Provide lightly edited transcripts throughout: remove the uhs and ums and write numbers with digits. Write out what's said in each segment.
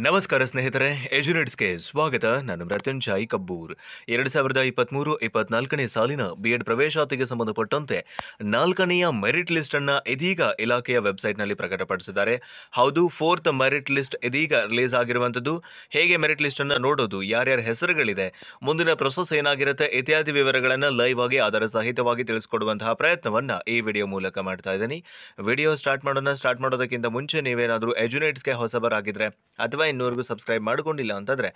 ನಮಸ್ಕಾರ ಸ್ನೇಹಿತರೆ, ಎಜುನೆಟ್ಸ್ಗೆ ಸ್ವಾಗತ. ನಾನು ಮೃತ್ಯುಂಜಯ್ ಕಬ್ಬೂರ್. 2023-24ನೇ ಸಾಲಿನ BEd ಪ್ರವೇಶಾತಿಗೆ ಸಂಬಂಧಪಟ್ಟಂತೆ 4ನೆಯ ಮೆರಿಟ್ ಲಿಸ್ಟ್ ಅನ್ನ ಇದೀಗ ಇಲಾಖೆಯ ವೆಬ್ಸೈಟ್ನಲ್ಲಿ ಪ್ರಕಟಪಡಿಸಿದ್ದಾರೆ. ಹೌದು, 4th ಮೆರಿಟ್ ಲಿಸ್ಟ್ ಇದೀಗ ರಿಲೀಸ್ ಆಗಿರುವಂತದ್ದು. ಹೇಗೆ ಮೆರಿಟ್ ಲಿಸ್ಟ್ ಅನ್ನ ನೋಡೋದು, ಯಾರ್ಯಾರ ಹೆಸರುಗಳಿದೆ, ಮುಂದಿನ ಪ್ರೊಸೆಸ್ ಏನಾಗಿರುತ್ತೆ ಇತ್ಯಾದಿ ವಿವರಗಳನ್ನ ಲೈವ್ ಆಗಿ ಅದರ ಸಹಿತವಾಗಿ ತಿಳಿಸ್ಕೊಡುವಂತಹ ಪ್ರಯತ್ನವನ್ನ ಈ ವಿಡಿಯೋ ಮೂಲಕ ಮಾಡ್ತಾ ಇದ್ದೀನಿ. ವಿಡಿಯೋ ಸ್ಟಾರ್ಟ್ ಮಾಡೋದಕ್ಕಿಂತ ಮುಂಚೆ ನೀವೇನಾದರೂ ಎಜುನೆಟ್ಸ್ಗೆ ಹೊಸಬರಾಗಿದ್ರೆ ಅಥವಾ ಇನ್ನೂವರೆಗೂ ಸಬ್ಸ್ಕ್ರೈಬ್ ಮಾಡಿಕೊಂಡಿಲ್ಲ ಅಂತಂದ್ರೆ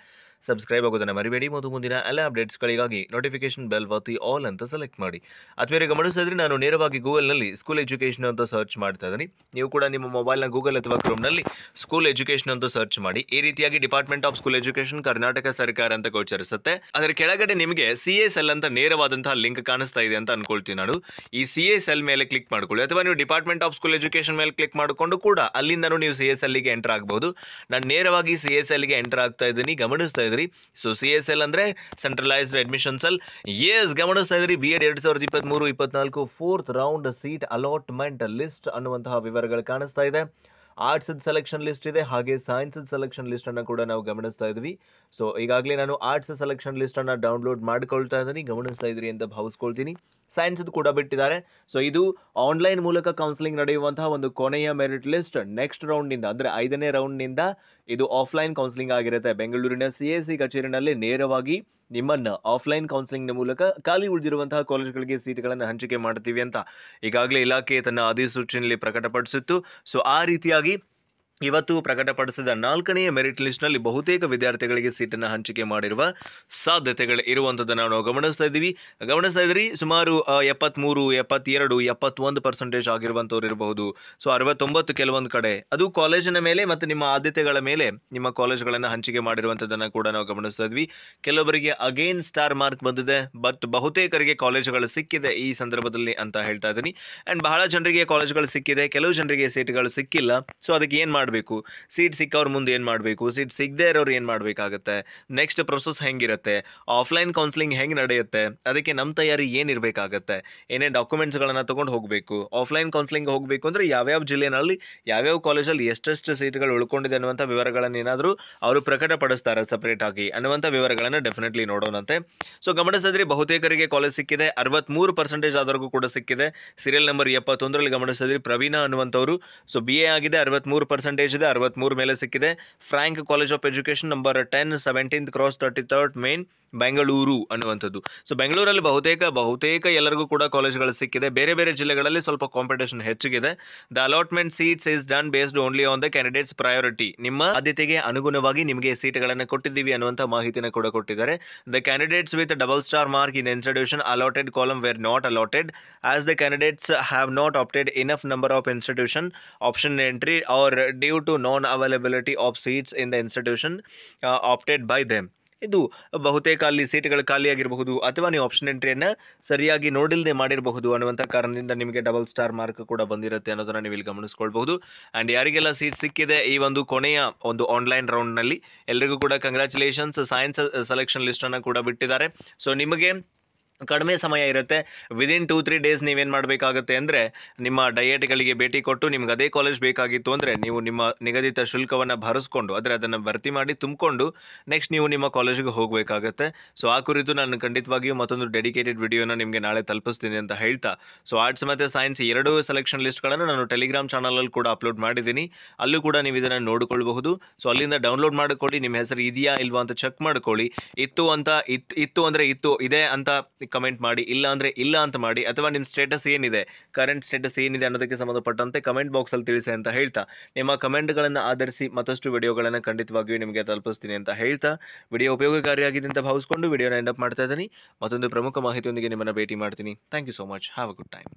ಸಬ್ಸ್ಕ್ರೈಬ್ ಆಗೋದನ್ನ ಮರಿಬೇಡಿ ಮತ್ತು ಮುಂದಿನ ಎಲ್ಲ ಅಪ್ಡೇಟ್ಸ್ಗಳಿಗಾಗಿ ನೋಟಿಫಿಕೇಶನ್ ಬೆಲ್ ಒತ್ತಿ ಆಲ್ ಅಂತ ಸೆಲೆಕ್ಟ್ ಮಾಡಿ. ಅಥವಾ ಗಮನಿಸಿದ್ರೆ ನಾನು ನೇರವಾಗಿ ಗೂಗಲ್ನಲ್ಲಿ ಸ್ಕೂಲ್ ಎಜುಕೇಶನ್ ಅಂತ ಸರ್ಚ್ ಮಾಡ್ತಾ ಇದ್ದೀನಿ. ನೀವು ಕೂಡ ನಿಮ್ಮ ಮೊಬೈಲ್ನ ಗೂಗಲ್ ಅಥವಾ ಕ್ರೋಮ್ನಲ್ಲಿ ಸ್ಕೂಲ್ ಎಜುಕೇಶನ್ ಅಂತ ಸರ್ಚ್ ಮಾಡಿ. ಈ ರೀತಿಯಾಗಿ department of school education Karnataka ಸರ್ಕಾರ ಅಂತ ಗೋಚರಿಸುತ್ತೆ. ಅದರ ಕೆಳಗಡೆ ನಿಮಗೆ CSL ಅಂತ ನೇರವಾದಂತಹ ಲಿಂಕ್ ಕಾಣಿಸ್ತಾ ಇದೆ ಅಂತ ಅನ್ಕೊಳ್ತೀನಿ ನಾನು. ಈ CSL ಮೇಲೆ ಕ್ಲಿಕ್ ಮಾಡ್ಕೊಳ್ಳಿ, ಅಥವಾ ನೀವು ಡಿಪಾರ್ಟ್ಮೆಂಟ್ ಆಫ್ ಸ್ಕೂಲ್ ಎಜುಕೇಶನ್ ಮೇಲೆ ಕ್ಲಿಕ್ ಮಾಡಿಕೊಂಡು ಕೂಡ ಅಲ್ಲಿಂದನೂ ನೀವು CSL ಗೆ ಎಂಟರ್ ಆಗಬಹುದು. ನಾನು ನೇರವಾಗಿ CSL ಗೆ ಎಂಟರ್ ಆಗ್ತಾ ಇದ್ದೀನಿ, ಗಮನಿಸ್ತಾ ಇದ್ರಿ. ಸೊ CSL ಅಂದ್ರೆ ಸೆಂಟ್ರಲೈಸ್ಡ್ ಅಡ್ಮಿಷನ್ ಸೆಲ್. ಎಸ್, ಗಮನಿಸ್ತಾ ಇದ್ರಿ. BEd 2023-24 4th round seat allotment list ಅನ್ನುವಂತಹ ವಿವರಗಳು ಕಾಣಿಸ್ತಾ ಇದೆ. ಆರ್ಟ್ಸ್ ಸೆಲೆಕ್ಷನ್ ಲಿಸ್ಟ್ ಇದೆ, ಹಾಗೆ ಸೈನ್ಸ್ ಸೆಲೆಕ್ಷನ್ ಲಿಸ್ಟ್ ಅನ್ನು ಕೂಡ ನಾವು ಗಮನಿಸ್ತಾ ಇದ್ವಿ. ಸೊ ಈಗಾಗಲೇ ನಾನು ಆರ್ಟ್ಸ್ ಸೆಲೆಕ್ಷನ್ ಲಿಸ್ಟ್ ಅನ್ನ ಡೌನ್ಲೋಡ್ ಮಾಡ್ಕೊಳ್ತಾ ಇದ್ದೀನಿ, ಗಮನಿಸ್ತಾ ಇದ್ರಿ ಅಂತ ಭಾವಿಸ್ಕೊಳ್ತೀನಿ. ಸೈನ್ಸ್ ಕೂಡ ಬಿಟ್ಟಿದ್ದಾರೆ. ಸೊ ಇದು ಆನ್ಲೈನ್ ಮೂಲಕ ಕೌನ್ಸಿಲಿಂಗ್ ನಡೆಯುವಂತಹ ಒಂದು ಕೊನೆಯ ಮೆರಿಟ್ ಲಿಸ್ಟ್. ನೆಕ್ಸ್ಟ್ ರೌಂಡ್ನಿಂದ ಅಂದರೆ 5ನೇ ರೌಂಡ್ನಿಂದ ಇದು ಆಫ್ಲೈನ್ ಕೌನ್ಸಿಲಿಂಗ್ ಆಗಿರುತ್ತೆ. ಬೆಂಗಳೂರಿನ CAC ಕಚೇರಿನಲ್ಲಿ ನೇರವಾಗಿ ನಿಮ್ಮನ್ನು ಆಫ್ಲೈನ್ ಕೌನ್ಸಿಲಿಂಗ್ನ ಮೂಲಕ ಖಾಲಿ ಉಳಿದಿರುವಂತಹ ಕಾಲೇಜ್ಗಳಿಗೆ ಸೀಟ್ಗಳನ್ನು ಹಂಚಿಕೆ ಮಾಡ್ತೀವಿ ಅಂತ ಈಗಾಗಲೇ ಇಲಾಖೆ ತನ್ನ ಅಧಿಸೂಚನೆಯಲ್ಲಿ ಪ್ರಕಟಪಡಿಸಿತ್ತು. ಸೊ ಆ ರೀತಿಯಾಗಿ ಇವತ್ತು ಪ್ರಕಟಪಡಿಸಿದ 4ನೇ ಮೆರಿಟ್ ಲಿಸ್ಟ್ನಲ್ಲಿ ಬಹುತೇಕ ವಿದ್ಯಾರ್ಥಿಗಳಿಗೆ ಸೀಟನ್ನು ಹಂಚಿಕೆ ಮಾಡಿರುವ ಸಾಧ್ಯತೆಗಳು ಇರುವಂಥದ್ದನ್ನು ನಾವು ಗಮನಿಸ್ತಾ ಇದ್ರಿ. ಸುಮಾರು 73, 72, 71% ಆಗಿರುವಂಥವ್ರು ಇರಬಹುದು. ಸೊ 69 ಕೆಲವೊಂದು ಕಡೆ ಅದು ಕಾಲೇಜಿನ ಮೇಲೆ ಮತ್ತು ನಿಮ್ಮ ಆದ್ಯತೆಗಳ ಮೇಲೆ ನಿಮ್ಮ ಕಾಲೇಜ್ಗಳನ್ನು ಹಂಚಿಕೆ ಮಾಡಿರುವಂಥದ್ದನ್ನು ಕೂಡ ನಾವು ಗಮನಿಸ್ತಾ ಇದ್ವಿ. ಕೆಲವರಿಗೆ ಅಗೇನ್ ಸ್ಟಾರ್ ಮಾರ್ಕ್ ಬಂದಿದೆ, ಬಟ್ ಬಹುತೇಕರಿಗೆ ಕಾಲೇಜುಗಳು ಸಿಕ್ಕಿದೆ ಈ ಸಂದರ್ಭದಲ್ಲಿ ಅಂತ ಹೇಳ್ತಾ ಇದ್ದೀನಿ. ಆ್ಯಂಡ್ ಬಹಳ ಜನರಿಗೆ ಕಾಲೇಜುಗಳು ಸಿಕ್ಕಿದೆ, ಕೆಲವು ಜನರಿಗೆ ಸೀಟ್ಗಳು ಸಿಕ್ಕಿಲ್ಲ. ಸೊ ಅದಕ್ಕೆ ಏನು ಮಾಡಬೇಕು, ಸೀಟ್ ಸಿಕ್ಕವ್ರ ಮುಂದೆ ಏನು ಮಾಡಬೇಕು, ಸೀಟ್ ಸಿಗದೆ ಇರೋರು ಏನು ಮಾಡಬೇಕಾಗತ್ತೆ, ನೆಕ್ಸ್ಟ್ ಪ್ರೊಸೆಸ್ ಹೆಂಗಿರುತ್ತೆ, ಆಫ್ಲೈನ್ ಕೌನ್ಸಿಲಿಂಗ್ ಹೆಂಗೆ ನಡೆಯುತ್ತೆ, ಅದಕ್ಕೆ ನಮ್ಮ ತಯಾರಿ ಏನಿರಬೇಕಾಗತ್ತೆ, ಏನೇ ಡಾಕ್ಯುಮೆಂಟ್ಸ್ಗಳನ್ನು ತೊಗೊಂಡು ಹೋಗಬೇಕು, ಆಫ್ಲೈನ್ ಕೌನ್ಸಿಲಿಂಗ್ ಹೋಗಬೇಕು ಅಂದರೆ ಯಾವ್ಯಾವ ಜಿಲ್ಲೆನಲ್ಲಿ ಯಾವ್ಯಾವ ಕಾಲೇಜಲ್ಲಿ ಎಷ್ಟೆಷ್ಟು ಸೀಟ್ಗಳು ಉಳ್ಕೊಂಡಿದೆ ಅನ್ನುವಂಥ ವಿವರಗಳನ್ನು ಏನಾದರೂ ಅವರು ಪ್ರಕಟಪಡಿಸ್ತಾರೆ ಸಪ್ರೇಟ್ ಆಗಿ ಅನ್ನುವಂಥ ವಿವರಗಳನ್ನು ಡೆಫಿನೆಟ್ಲಿ ನೋಡೋಣಂತೆ. ಸೊ ಗಮನಿಸಿದ್ರೆ ಬಹುತೇಕರಿಗೆ ಕಾಲೇಜ್ ಸಿಕ್ಕಿದೆ, 63% ಆದವರೆಗೂ ಕೂಡ ಸಿಕ್ಕಿದೆ. ಸೀರಿಯಲ್ ನಂಬರ್ 71ರಲ್ಲಿ ಗಮನಿಸಿದ್ರಿ ಪ್ರವೀಣ ಅನ್ನುವಂಥವ್ರು. ಸೊ BA ಆಗಿದೆ, 63% ಇದೆ, 63 ಮೇಲೆ ಸಿಕ್ಕಿದೆ. Frank college of education number 10 17th cross 33rd main Bengaluru ಅನ್ನುವಂಥದ್ದು. ಸೊ ಬೆಂಗಳೂರಲ್ಲಿ ಬಹುತೇಕ ಎಲ್ಲರಿಗೂ ಕೂಡ ಕಾಲೇಜ್ಗಳು ಸಿಕ್ಕಿದೆ. ಬೇರೆ ಬೇರೆ ಜಿಲ್ಲೆಗಳಲ್ಲಿ ಸ್ವಲ್ಪ ಕಾಂಪಿಟೇಷನ್ ಹೆಚ್ಚಿಗಿದೆ. The allotment seats is done based only on the candidates priority. ನಿಮ್ಮ ಆದ್ಯತೆಗೆ ಅನುಗುಣವಾಗಿ ನಿಮಗೆ ಸೀಟ್ಗಳನ್ನು ಕೊಟ್ಟಿದ್ದೀವಿ ಅನ್ನುವಂಥ ಮಾಹಿತಿನ ಕೂಡ ಕೊಟ್ಟಿದ್ದಾರೆ. The candidates with double star mark in institution allotted column were not allotted as the candidates have not opted enough number of institution option entry are due to non availability of seats in the institution opted by them. ಇದು ಬಹುತೇಕ ಅಲ್ಲಿ ಸೀಟ್ಗಳು ಖಾಲಿಯಾಗಿರಬಹುದು, ಅಥವಾ ನೀವು option ಎಂಟ್ರಿಯನ್ನು ಸರಿಯಾಗಿ ನೋಡಿಲ್ಲದೆ ಮಾಡಿರಬಹುದು ಅನ್ನುವಂಥ ಕಾರಣದಿಂದ ನಿಮಗೆ ಡಬಲ್ ಸ್ಟಾರ್ ಮಾರ್ಕ್ ಕೂಡ ಬಂದಿರುತ್ತೆ ಅನ್ನೋದನ್ನು ನೀವು ಇಲ್ಲಿ ಗಮನಿಸ್ಕೊಳ್ಬಹುದು. ಆ್ಯಂಡ್ ಯಾರಿಗೆಲ್ಲ ಸೀಟ್ ಸಿಕ್ಕಿದೆ ಈ ಒಂದು ಕೊನೆಯ ಒಂದು ಆನ್ಲೈನ್ ರೌಂಡ್ನಲ್ಲಿ ಎಲ್ಲರಿಗೂ ಕೂಡ ಕಂಗ್ರ್ಯಾಚುಲೇಷನ್ಸ್. ಸೈನ್ಸ್ ಸೆಲೆಕ್ಷನ್ ಲಿಸ್ಟನ್ನು ಕೂಡ ಬಿಟ್ಟಿದ್ದಾರೆ. ಸೊ ನಿಮಗೆ ಕಡಿಮೆ ಸಮಯ ಇರುತ್ತೆ. ವಿದಿನ್ 2-3 ಡೇಸ್ ನೀವೇನು ಮಾಡಬೇಕಾಗುತ್ತೆ ಅಂದರೆ ನಿಮ್ಮ ಡಯೇಟ್ಗಳಿಗೆ ಭೇಟಿ ಕೊಟ್ಟು ನಿಮ್ಗೆ ಅದೇ ಕಾಲೇಜ್ ಬೇಕಾಗಿತ್ತು ಅಂದರೆ ನೀವು ನಿಮ್ಮ ನಿಗದಿತ ಶುಲ್ಕವನ್ನು ಭರಿಸ್ಕೊಂಡು ಅದನ್ನು ಭರ್ತಿ ಮಾಡಿ ತುಂಬಿಕೊಂಡು ನೆಕ್ಸ್ಟ್ ನೀವು ನಿಮ್ಮ ಕಾಲೇಜಿಗೆ ಹೋಗಬೇಕಾಗತ್ತೆ. ಸೊ ಆ ಕುರಿತು ನಾನು ಖಂಡಿತವಾಗಿಯೂ ಮತ್ತೊಂದು ಡೆಡಿಕೇಟೆಡ್ ವಿಡಿಯೋನ ನಿಮಗೆ ನಾಳೆ ತಲುಪಿಸ್ತೀನಿ ಅಂತ ಹೇಳ್ತಾ, ಸೊ ಆರ್ಟ್ಸ್ ಮತ್ತು ಸೈನ್ಸ್ 2 ಸೆಲೆಕ್ಷನ್ ಲಿಸ್ಟ್ಗಳನ್ನು ನಾನು ಟೆಲಿಗ್ರಾಮ್ ಚಾನಲಲ್ಲಿ ಕೂಡ ಅಪ್ಲೋಡ್ ಮಾಡಿದ್ದೀನಿ. ಅಲ್ಲೂ ಕೂಡ ನೀವು ಇದನ್ನು ನೋಡಿಕೊಳ್ಬಹುದು. ಸೊ ಅಲ್ಲಿಂದ ಡೌನ್ಲೋಡ್ ಮಾಡಿಕೊಳ್ಳಿ, ನಿಮ್ಮ ಹೆಸರು ಇದೆಯಾ ಇಲ್ವಾ ಅಂತ ಚೆಕ್ ಮಾಡ್ಕೊಳ್ಳಿ. ಇತ್ತು ಅಂದರೆ ಇತ್ತು ಇದೆ ಅಂತ ಕಮೆಂಟ್ ಮಾಡಿ, ಇಲ್ಲ ಅಂದರೆ ಇಲ್ಲ ಅಂತ ಮಾಡಿ, ಅಥವಾ ನಿಮ್ಮ ಸ್ಟೇಟಸ್ ಏನಿದೆ, ಕರೆಂಟ್ ಸ್ಟೇಟಸ್ ಏನಿದೆ ಅನ್ನೋದಕ್ಕೆ ಸಂಬಂಧಪಟ್ಟಂತೆ ಕಮೆಂಟ್ ಬಾಕ್ಸಲ್ಲಿ ತಿಳಿಸಿ ಅಂತ ಹೇಳ್ತಾ, ನಿಮ್ಮ ಕಮೆಂಟ್ಗಳನ್ನು ಆಧರಿಸಿ ಮತ್ತಷ್ಟು ವಿಡಿಯೋಗಳನ್ನು ಖಂಡಿತವಾಗಿಯೂ ನಿಮಗೆ ತಲುಪಿಸ್ತೀನಿ ಅಂತ ಹೇಳ್ತಾ, ವಿಡಿಯೋ ಉಪಯೋಗಕಾರಿಯಾಗಿದೆ ಅಂತ ಭಾವಿಸ್ಕೊಂಡು ವಿಡಿಯೋನ ಎಂಡ್ ಅಪ್ ಮಾಡ್ತಾ ಇದ್ದೀನಿ. ಮತ್ತೊಂದು ಪ್ರಮುಖ ಮಾಹಿತಿಯೊಂದಿಗೆ ನಿಮ್ಮನ್ನು ಭೇಟಿ ಮಾಡ್ತೀನಿ. Thank you so much. Have a good time.